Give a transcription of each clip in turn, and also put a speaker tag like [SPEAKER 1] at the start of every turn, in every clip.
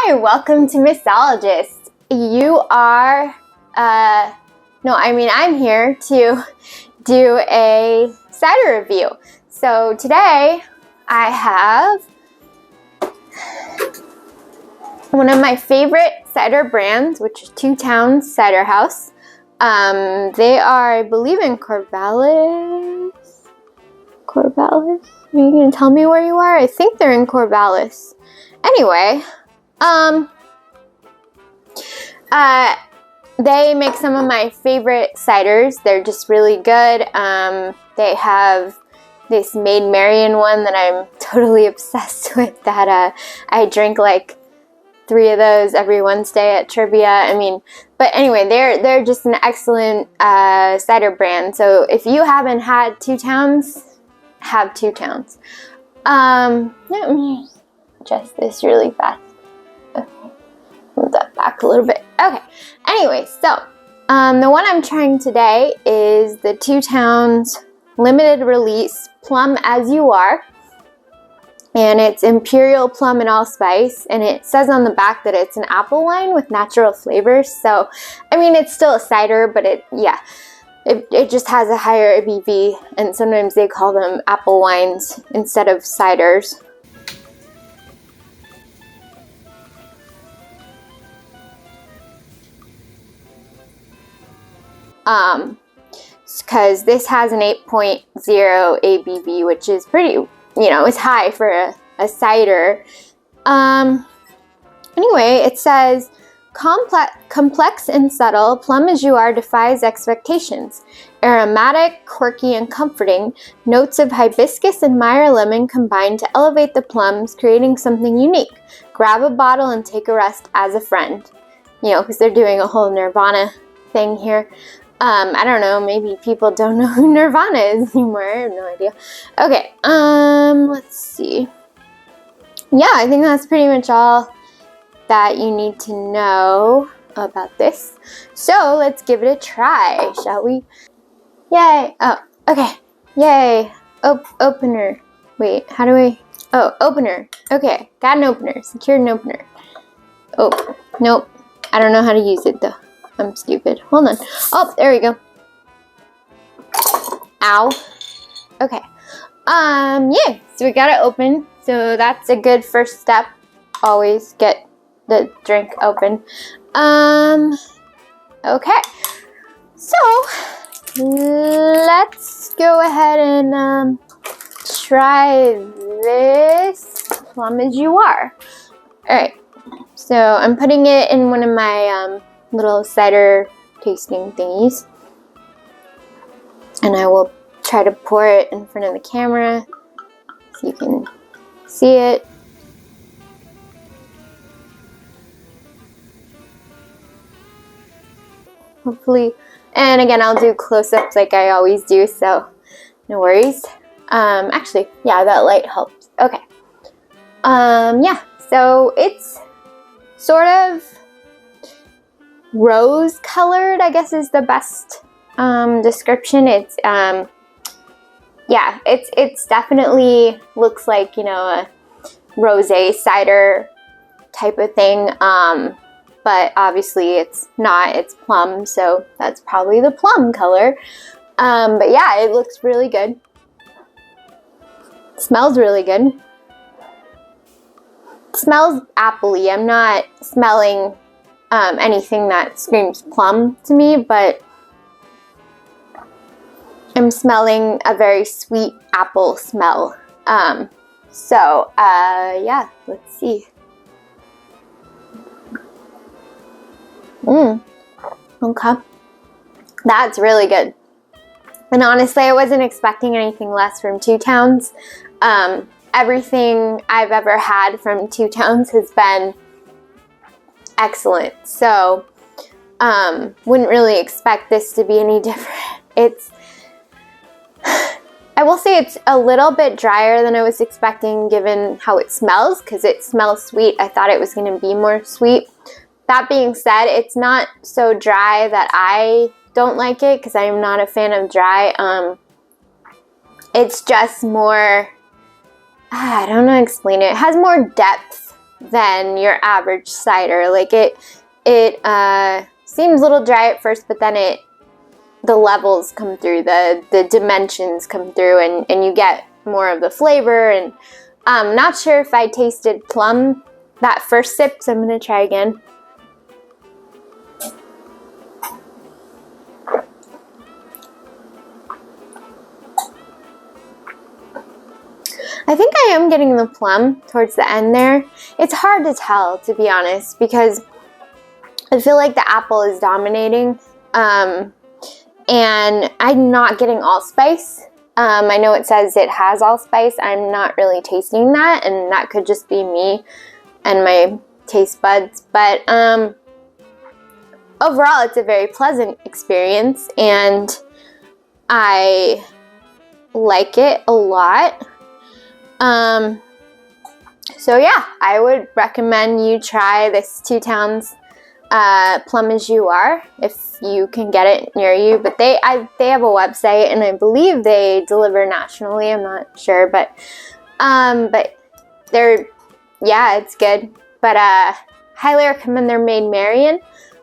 [SPEAKER 1] Hi, welcome to Missologist. I'm here to do a cider review. So today I have one of my favorite cider brands, which is Two Towns Ciderhouse. They are, I believe, in Corvallis. Corvallis? Are you going to tell me where you are? I think they're in Corvallis. Anyway, they make some of my favorite ciders. They're just really good. They have this Maid Marian one that I'm totally obsessed with that I drink like 3 of those every Wednesday at trivia. But anyway, they're just an excellent cider brand. So if you haven't had Two Towns, have Two Towns. Let me adjust this really fast. Okay, move that back a little bit. Okay. Anyway, so the one I'm trying today is the Two Towns limited release Plum As You Are. And it's Imperial Plum and Allspice, and it says on the back that it's an apple wine with natural flavors. So, it's still a cider, but it just has a higher ABV, and sometimes they call them apple wines instead of ciders. Because this has an 8.0 ABV, which is pretty, it's high for a cider. Anyway, it says, complex and subtle, Plum As You Are defies expectations. Aromatic, quirky, and comforting, notes of hibiscus and Meyer lemon combine to elevate the plums, creating something unique. Grab a bottle and take a rest as a friend. Because they're doing a whole Nirvana thing here. I don't know, maybe people don't know who Nirvana is anymore. I have no idea. Okay, let's see. Yeah, I think that's pretty much all that you need to know about this. So let's give it a try, shall we? Yay! Oh, okay. Yay! Opener. Wait, how do I? Oh, opener. Okay, got an opener. Secured an opener. Oh, nope. I don't know how to use it though. I'm stupid. Hold on. Oh, there we go. Ow. Okay. Yeah. So we got it open. So that's a good first step. Always get the drink open. Okay. So let's go ahead and try this Plum As You Are. All right. So I'm putting it in one of my little cider tasting thingies, and I will try to pour it in front of the camera so you can see it. Hopefully, and again, I'll do close-ups like I always do, so no worries. Actually, yeah, that light helps. Okay. Yeah, so it's sort of rose colored, I guess is the best description. It's it's definitely looks like, a rosé cider type of thing, but obviously it's not. It's plum, so that's probably the plum color. But yeah, it looks really good. It smells really good. It smells appley. I'm not smelling anything that screams plum to me, but I'm smelling a very sweet apple smell. Yeah, let's see. Okay. That's really good. And honestly, I wasn't expecting anything less from Two Towns. Everything I've ever had from Two Towns has been excellent. So, wouldn't really expect this to be any different. I will say it's a little bit drier than I was expecting given how it smells, because it smells sweet. I thought it was going to be more sweet. That being said, it's not so dry that I don't like it, because I'm not a fan of dry. It's just more, I don't know how to explain it. It has more depth than your average cider. Like it seems a little dry at first, but then the levels come through, the dimensions come through, and you get more of the flavor. And I'm not sure if I tasted plum that first sip, so I'm gonna try again. I think I am getting the plum towards the end there. It's hard to tell, to be honest, because I feel like the apple is dominating, and I'm not getting allspice. I know it says it has allspice. I'm not really tasting that, and that could just be me and my taste buds. But overall, it's a very pleasant experience, and I like it a lot. So yeah, I would recommend you try this Two Towns Plum As You Are if you can get it near you. But they have a website, and I believe they deliver nationally. I'm not sure, but they're, yeah, it's good. But highly recommend their Maid Marian,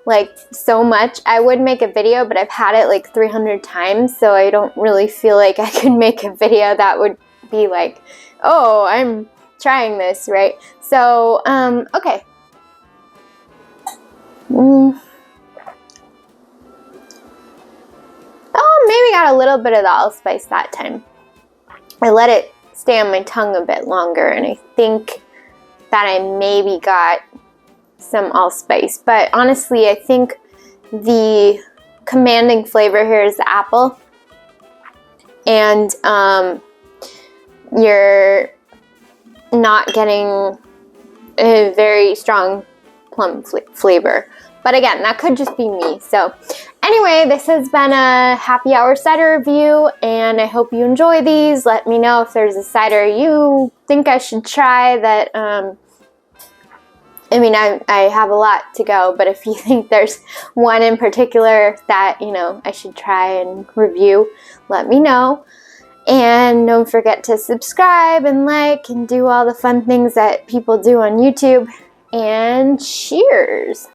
[SPEAKER 1] like, so much. I would make a video, but I've had it like 300 times, so I don't really feel like I could make a video that would be like, oh, I'm trying this, right? So, okay. Oh, maybe got a little bit of the allspice that time. I let it stay on my tongue a bit longer, and I think that I maybe got some allspice. But honestly, I think the commanding flavor here is the apple. And you're not getting a very strong plum flavor. But again, that could just be me. So anyway, this has been a happy hour cider review, and I hope you enjoy these. Let me know if there's a cider you think I should try that, I mean, I have a lot to go, but if you think there's one in particular that, you know, I should try and review, let me know. And don't forget to subscribe and like and do all the fun things that people do on YouTube. And cheers!